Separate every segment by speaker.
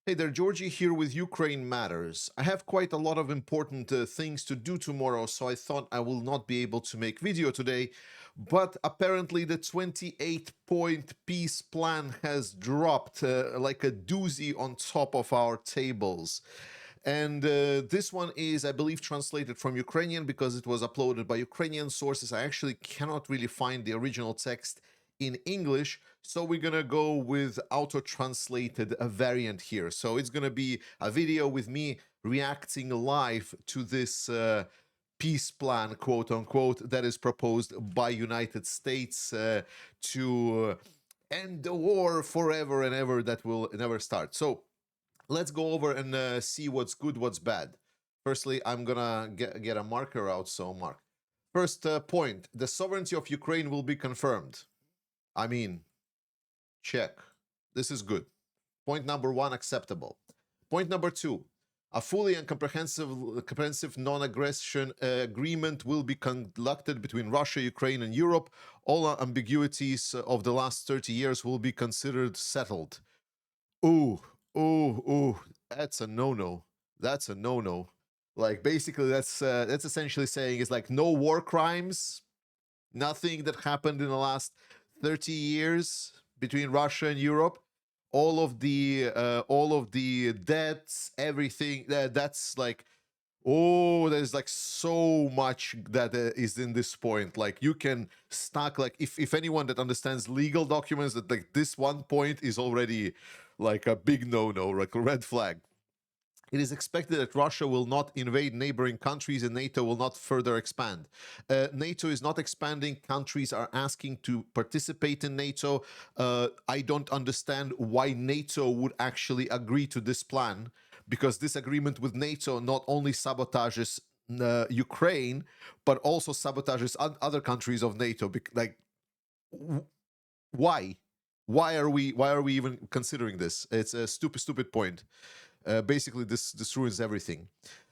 Speaker 1: Hey there, Georgie here with Ukraine Matters. I have quite a lot of important things to do tomorrow, so I thought I will not be able to make video today. But apparently the 28-point peace plan has dropped like a doozy on top of our tables. And this one is, I believe, translated from Ukrainian because it was uploaded by Ukrainian sources. I actually cannot really find the original text in English, so we're gonna go with auto-translated variant here. So it's gonna be a video with me reacting live to this peace plan, quote unquote, that is proposed by United States to end the war forever and ever that will never start. So let's go over and see what's good, what's bad. Firstly, I'm gonna get a marker out, so mark. First point, the sovereignty of Ukraine will be confirmed. I mean, check. This is good. Point number one, acceptable. Point number two, a fully and comprehensive non-aggression agreement will be conducted between Russia, Ukraine, and Europe. All ambiguities of the last 30 years will be considered settled. Ooh, that's a no-no. That's a no-no. Like, basically, that's essentially saying is like no war crimes, nothing that happened in the last 30 years between Russia and Europe, all of the debts, everything that's like, oh, there's like so much that is in this point. Like, you can stack, like, if anyone that understands legal documents, that like this one point is already like a big no-no, like a red flag. It is expected that Russia will not invade neighboring countries and NATO will not further expand. NATO is not expanding. Countries are asking to participate in NATO. I don't understand why NATO would actually agree to this plan, because this agreement with NATO not only sabotages Ukraine, but also sabotages other countries of NATO. Like, why? Why are we even considering this? It's a stupid point. Basically, this ruins everything.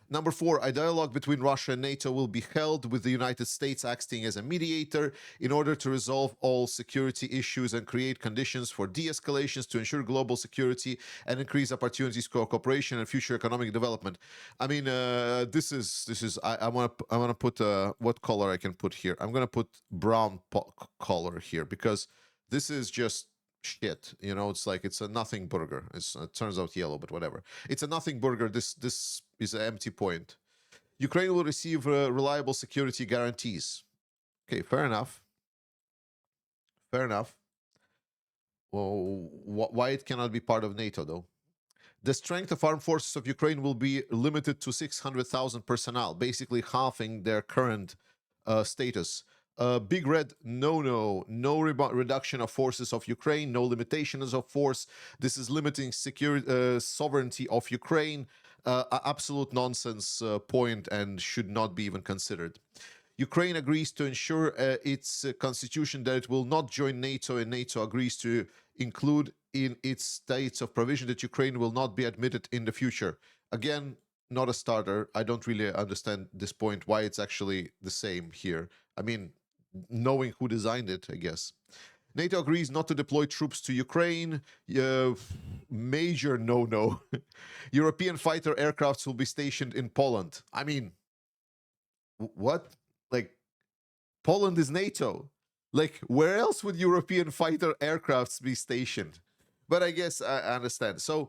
Speaker 1: Number four, a dialogue between Russia and NATO will be held with the United States acting as a mediator in order to resolve all security issues and create conditions for de-escalations to ensure global security and increase opportunities for cooperation and future economic development. I mean, this is I want to put what color I can put here. I'm gonna put brown color here because this is just shit. You know, it's like it's a nothing burger. It turns out yellow, but whatever. It's a nothing burger. This is an empty point. Ukraine will receive reliable security guarantees. Okay, fair enough. Fair enough. Well, why it cannot be part of NATO though? The strength of armed forces of Ukraine will be limited to 600,000 personnel, basically halving their current status. Big red, no reduction of forces of Ukraine, no limitations of force. This is limiting sovereignty of Ukraine. Absolute nonsense point and should not be even considered. Ukraine agrees to ensure its constitution that it will not join NATO, and NATO agrees to include in its states of provision that Ukraine will not be admitted in the future. Again, not a starter. I don't really understand this point, why it's actually the same here. I mean, knowing who designed it, I guess. NATO agrees not to deploy troops to Ukraine. Major no-no. European fighter aircrafts will be stationed in Poland. I mean, what? Like, Poland is NATO. Like, where else would European fighter aircrafts be stationed? But I guess I understand. So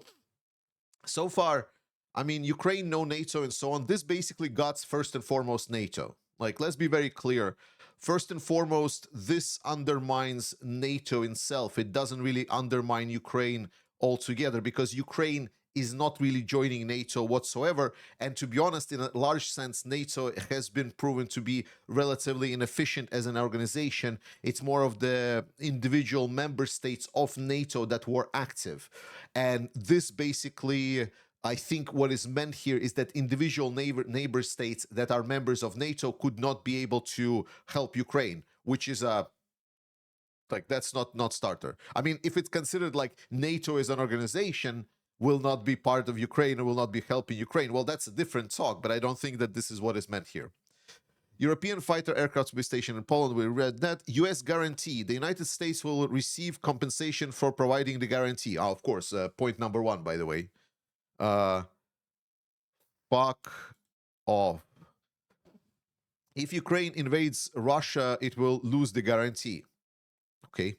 Speaker 1: far, I mean, Ukraine, no NATO, and so on. This basically got first and foremost NATO. Like, let's be very clear. First and foremost, this undermines NATO itself. It doesn't really undermine Ukraine altogether because Ukraine is not really joining NATO whatsoever. And to be honest, in a large sense, NATO has been proven to be relatively inefficient as an organization. It's more of the individual member states of NATO that were active. And this basically, I think what is meant here is that individual neighbor states that are members of NATO could not be able to help Ukraine, which is a like, that's not starter. I mean, if it's considered like NATO as an organization will not be part of Ukraine or will not be helping Ukraine, well, that's a different talk, but I don't think that this is what is meant here. European fighter aircraft will be stationed in Poland. We read that. U.S. guarantee. The United States will receive compensation for providing the guarantee. Of course, point number one, by the way. Uh, fuck off. If Ukraine invades Russia, it will lose the guarantee. Okay.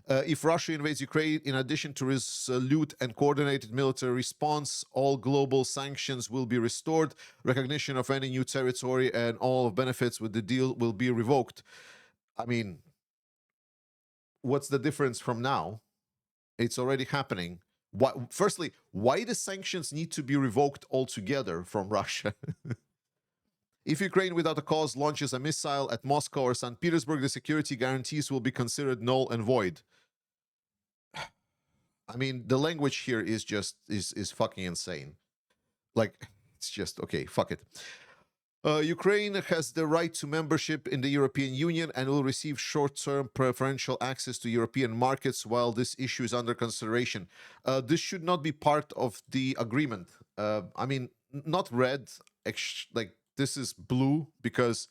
Speaker 1: If Russia invades Ukraine, in addition to resolute and coordinated military response, all global sanctions will be restored. Recognition of any new territory and all benefits with the deal will be revoked. I mean, what's the difference from now? It's already happening. Firstly, why the sanctions need to be revoked altogether from Russia? If Ukraine without a cause launches a missile at Moscow or St. Petersburg, the security guarantees will be considered null and void. I mean, the language here is just is fucking insane. Like, it's just okay. Fuck it. Ukraine has the right to membership in the European Union and will receive short-term preferential access to European markets while this issue is under consideration. This should not be part of the agreement. I mean, not red, like this is blue because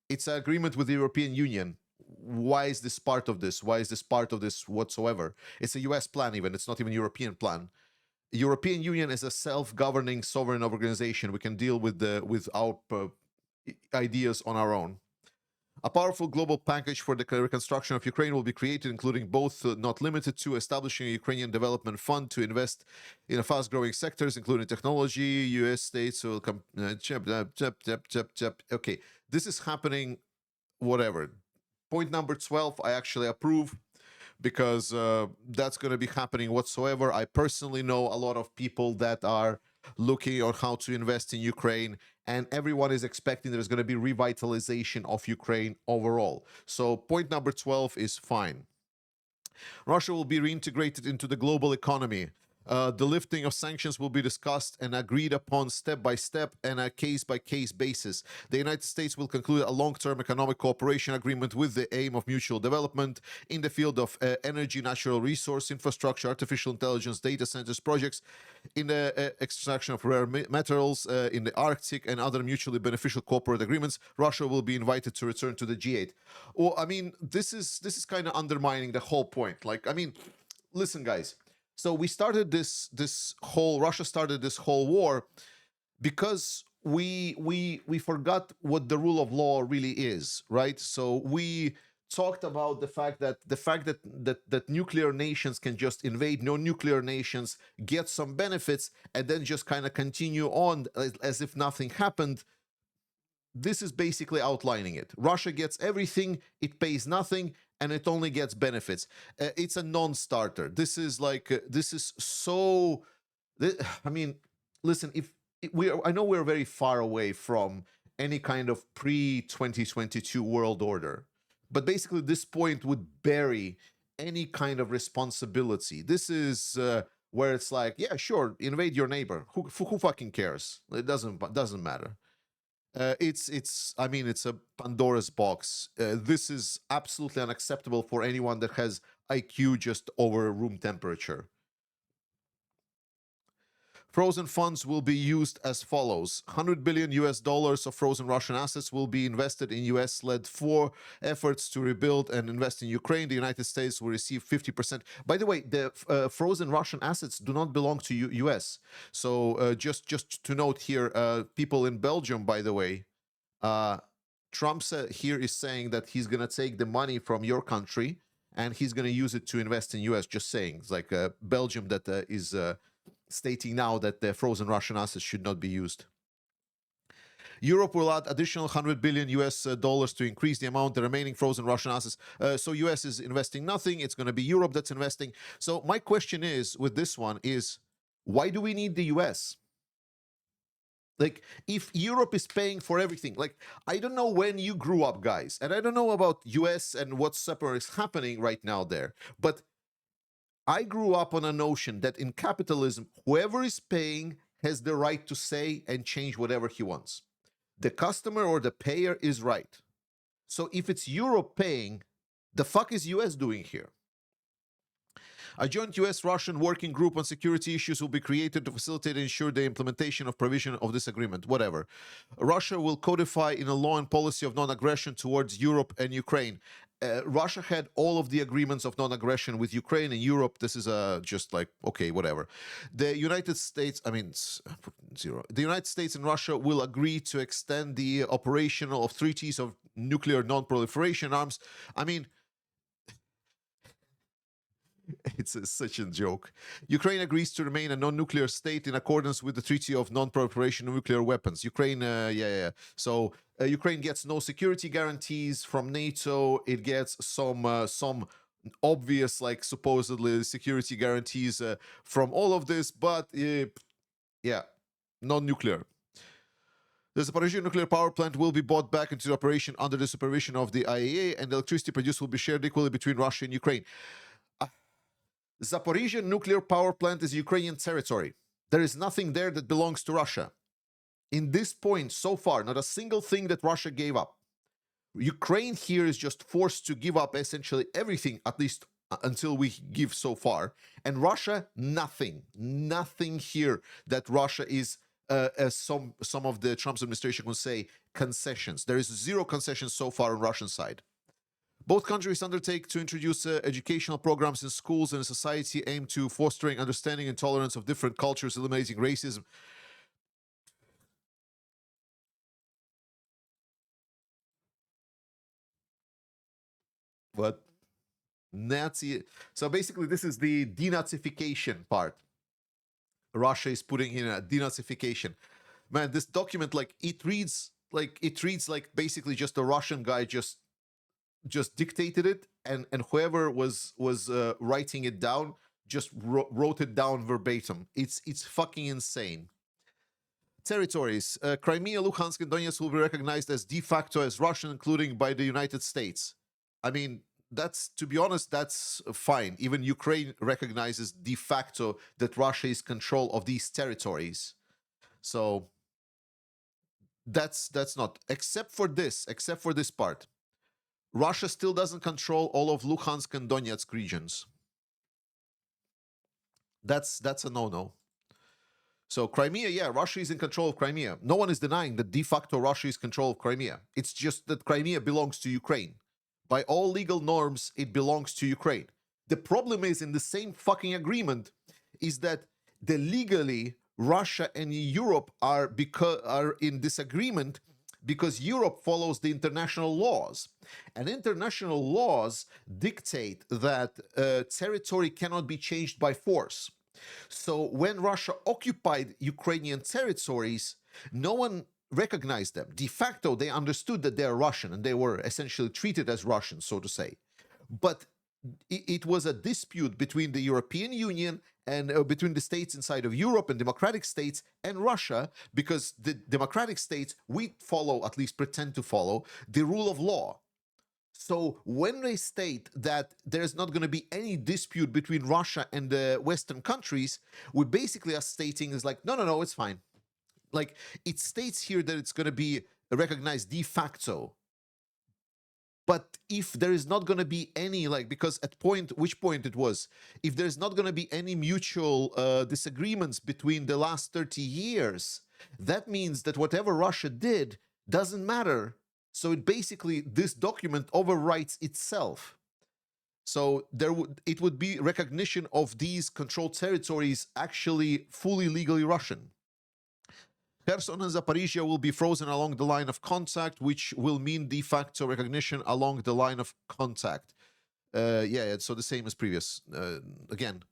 Speaker 1: it's an agreement with the European Union. Why is this part of this? Why is this part of this whatsoever? It's a US plan even. It's not even a European plan. European Union is a self-governing sovereign organization. We can deal with our ideas on our own. A powerful global package for the reconstruction of Ukraine will be created, including both, not limited to, establishing a Ukrainian development fund to invest in fast-growing sectors, including technology. U.S. states will come. Okay, this is happening. Whatever. Point number 12, I actually approve because that's going to be happening whatsoever. I personally know a lot of people that are looking on how to invest in Ukraine, and everyone is expecting there's going to be revitalization of Ukraine overall. So point number 12 is fine. Russia will be reintegrated into the global economy. The lifting of sanctions will be discussed and agreed upon step by step and a case-by-case basis. The United States will conclude a long-term economic cooperation agreement with the aim of mutual development in the field of energy, natural resource, infrastructure, artificial intelligence, data centers, projects, in the extraction of rare metals, in the Arctic, and other mutually beneficial corporate agreements. Russia will be invited to return to the G8. Well, I mean, this is kind of undermining the whole point. Like, I mean, listen, guys. So we started Russia started this whole war because we forgot what the rule of law really is, right? So we talked about the fact that nuclear nations can just invade non-nuclear nations, get some benefits, and then just kind of continue on as if nothing happened. This is basically outlining it. Russia gets everything, it pays nothing, and it only gets benefits. It's a non-starter. This is like, this is so... I mean, listen, if I know we're very far away from any kind of pre-2022 world order, but basically this point would bury any kind of responsibility. This is where it's like, yeah, sure, invade your neighbor. Who fucking cares? It doesn't matter. I mean, it's a Pandora's box. This is absolutely unacceptable for anyone that has IQ just over room temperature. Frozen funds will be used as follows. $100 billion of frozen Russian assets will be invested in US-led four efforts to rebuild and invest in Ukraine. The United States will receive 50%. By the way, the frozen Russian assets do not belong to US. So just to note here, people in Belgium, by the way, Trump here is saying that he's going to take the money from your country and he's going to use it to invest in US. Just saying. It's like Belgium that is... stating now that the frozen Russian assets should not be used. Europe will add additional $100 billion to increase the amount, the remaining frozen Russian assets. So US is investing nothing. It's going to be Europe that's investing. So my question is, with this one, is why do we need the US? Like, if Europe is paying for everything, like, I don't know when you grew up, guys, and I don't know about US and what's separate is happening right now there, but I grew up on a notion that in capitalism, whoever is paying has the right to say and change whatever he wants. The customer or the payer is right. So if it's Europe paying, the fuck is US doing here? A joint US-Russian working group on security issues will be created to facilitate and ensure the implementation of provision of this agreement. Whatever. Russia will codify in a law and policy of non-aggression towards Europe and Ukraine. Russia had all of the agreements of non-aggression with Ukraine and Europe. This is just like, okay, whatever. The United States, I mean, zero. The United States and Russia will agree to extend the operational of treaties of nuclear non-proliferation arms. I mean, it's such a joke. Ukraine agrees to remain a non-nuclear state in accordance with the Treaty of Non-Proliferation of Nuclear Weapons. Ukraine, yeah. So Ukraine gets no security guarantees from NATO. It gets some obvious, like supposedly security guarantees from all of this, but yeah, non-nuclear. The Zaporizhzhia nuclear power plant will be brought back into operation under the supervision of the IAEA, and the electricity produced will be shared equally between Russia and Ukraine. Zaporizhzhia nuclear power plant is Ukrainian territory. There is nothing there that belongs to Russia. In this point, so far, not a single thing that Russia gave up. Ukraine here is just forced to give up essentially everything, at least until we give so far. And Russia, nothing. Nothing here that Russia is, as some of the Trump's administration would say, concessions. There is zero concessions so far on Russian side. Both countries undertake to introduce educational programs in schools and society aimed to fostering understanding and tolerance of different cultures, eliminating racism. What? Nazi. So basically, this is the denazification part. Russia is putting in a denazification. Man, this document, like, it reads like basically just a Russian guy just dictated it, and whoever was writing it down just wrote it down verbatim. It's fucking insane. Territories: Crimea, Luhansk, and Donetsk will be recognized as de facto as Russian, including by the United States. I mean, that's, to be honest, that's fine. Even Ukraine recognizes de facto that Russia is control of these territories. So that's not, except for this part. Russia still doesn't control all of Luhansk and Donetsk regions. That's a no-no. So Crimea, yeah, Russia is in control of Crimea. No one is denying that de facto Russia is in control of Crimea. It's just that Crimea belongs to Ukraine. By all legal norms, it belongs to Ukraine. The problem is, in the same fucking agreement, is that the legally Russia and Europe are in disagreement because Europe follows the international laws. And international laws dictate that territory cannot be changed by force. So when Russia occupied Ukrainian territories, no one recognized them. De facto, they understood that they are Russian, and they were essentially treated as Russian, so to say. But it was a dispute between the European Union and between the states inside of Europe and democratic states and Russia, because the democratic states, we follow, at least pretend to follow, the rule of law. So when they state that there's not going to be any dispute between Russia and the Western countries, we basically are stating is like, no, it's fine. Like, it states here that it's going to be recognized de facto. But if there is not going to be any, like, because at which point it was, if there's not going to be any mutual disagreements between the last 30 years, that means that whatever Russia did doesn't matter. So it basically, this document overwrites itself. So it would be recognition of these controlled territories actually fully legally Russian. Kherson and Zaporizhzhia will be frozen along the line of contact, which will mean de facto recognition along the line of contact. Yeah, so the same as previous. Again,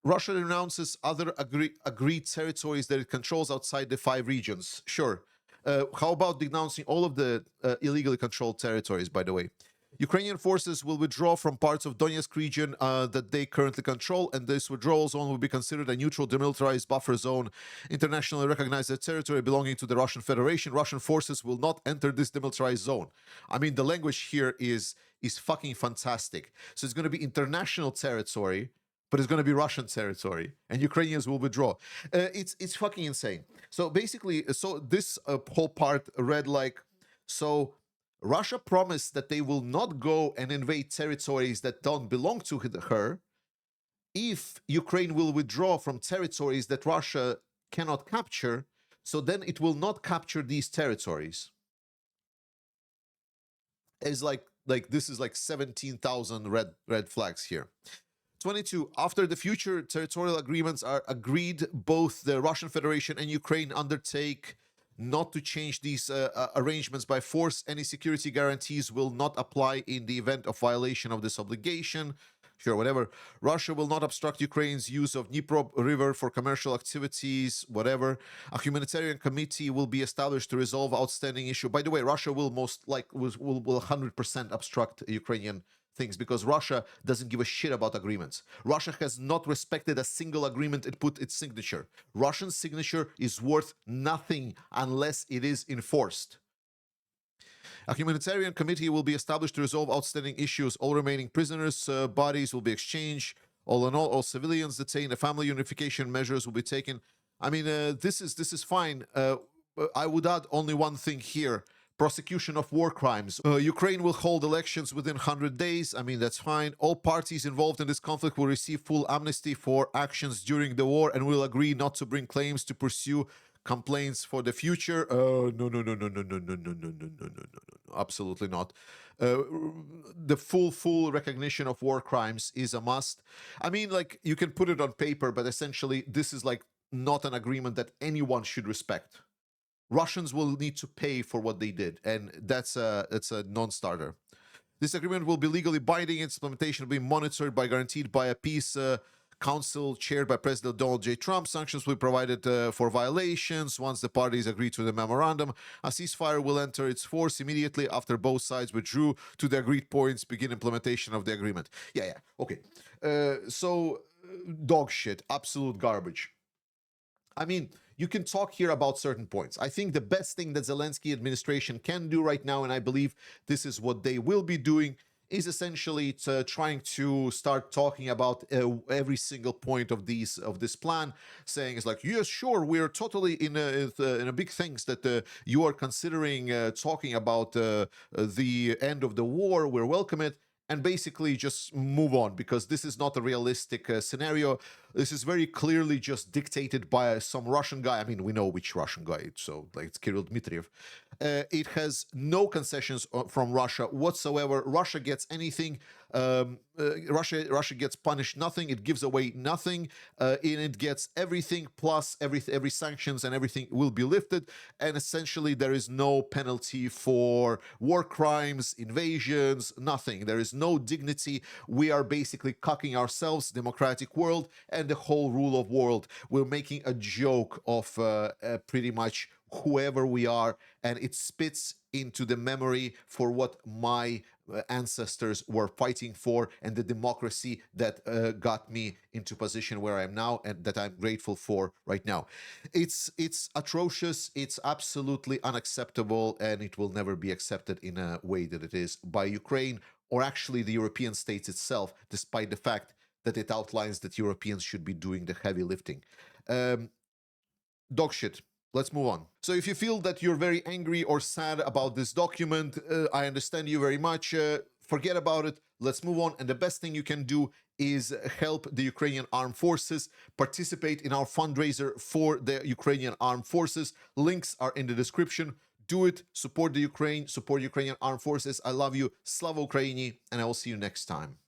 Speaker 1: Russia renounces other agreed territories that it controls outside the 5 regions. Sure. How about denouncing all of the illegally controlled territories, by the way? Ukrainian forces will withdraw from parts of Donetsk region that they currently control, and this withdrawal zone will be considered a neutral demilitarized buffer zone, internationally recognized as territory belonging to the Russian Federation. Russian forces will not enter this demilitarized zone. I mean, the language here is fucking fantastic. So it's going to be international territory, but it's going to be Russian territory, and Ukrainians will withdraw. It's fucking insane. So basically, so this whole part read like, so Russia promised that they will not go and invade territories that don't belong to her if Ukraine will withdraw from territories that Russia cannot capture, so then it will not capture these territories. It's like, Like, this is like 17,000 red flags here. 22. After the future territorial agreements are agreed, both the Russian Federation and Ukraine undertake not to change these arrangements by force. Any security guarantees will not apply in the event of violation of this obligation. Sure, whatever. Russia will not obstruct Ukraine's use of Dnipro River for commercial activities, whatever. A humanitarian committee will be established to resolve outstanding issue. By the way, Russia will will 100% obstruct Ukrainian things, because Russia doesn't give a shit about agreements. Russia has not respected a single agreement it put its signature. Russian signature is worth nothing unless it is enforced. A humanitarian committee will be established to resolve outstanding issues. All remaining prisoners' bodies will be exchanged. All in all civilians detained. Family unification measures will be taken. I mean, this is fine. I would add only one thing here. Prosecution of war crimes. Ukraine will hold elections within 100 days. I mean, that's fine. All parties involved in this conflict will receive full amnesty for actions during the war and will agree not to bring claims to pursue complaints for the future. No, absolutely not. The full recognition of war crimes is a must. I mean, like, you can put it on paper, but essentially this is like not an agreement that anyone should respect. Russians will need to pay for what they did, and that's a non-starter. This agreement will be legally binding. Its implementation will be monitored guaranteed by a peace council chaired by President Donald J. Trump. Sanctions will be provided for violations once the parties agree to the memorandum. A ceasefire will enter its force immediately after both sides withdrew to the agreed points. Begin implementation of the agreement. Yeah, okay. So dog shit, absolute garbage. I mean, you can talk here about certain points. I think the best thing that Zelensky administration can do right now, and I believe this is what they will be doing, is essentially trying to start talking about every single point of this plan, saying it's like, yes, sure, we're totally in a big things that you are considering talking about the end of the war. We're welcome it. And basically just move on, because this is not a realistic scenario. This is very clearly just dictated by some Russian guy. I mean, we know which Russian guy, so like it's Kirill Dmitriev. It has no concessions from Russia whatsoever. Russia gets anything. Russia gets punished nothing. It gives away nothing, and it gets everything, plus every sanctions and everything will be lifted. And essentially, there is no penalty for war crimes, invasions, nothing. There is no dignity. We are basically cocking ourselves, democratic world, and the whole rule of world. We're making a joke of pretty much whoever we are, and it spits into the memory for what my ancestors were fighting for, and the democracy that got me into position where I am now, and that I'm grateful for right now. It's atrocious. It's absolutely unacceptable, and it will never be accepted in a way that it is by Ukraine, or actually the European states itself, despite the fact that it outlines that Europeans should be doing the heavy lifting. Dog shit. Let's move on. So if you feel that you're very angry or sad about this document, I understand you very much. Forget about it. Let's move on. And the best thing you can do is help the Ukrainian armed forces, participate in our fundraiser for the Ukrainian armed forces. Links are in the description. Do it. Support the Ukraine. Support Ukrainian armed forces. I love you. Slava Ukraini. And I will see you next time.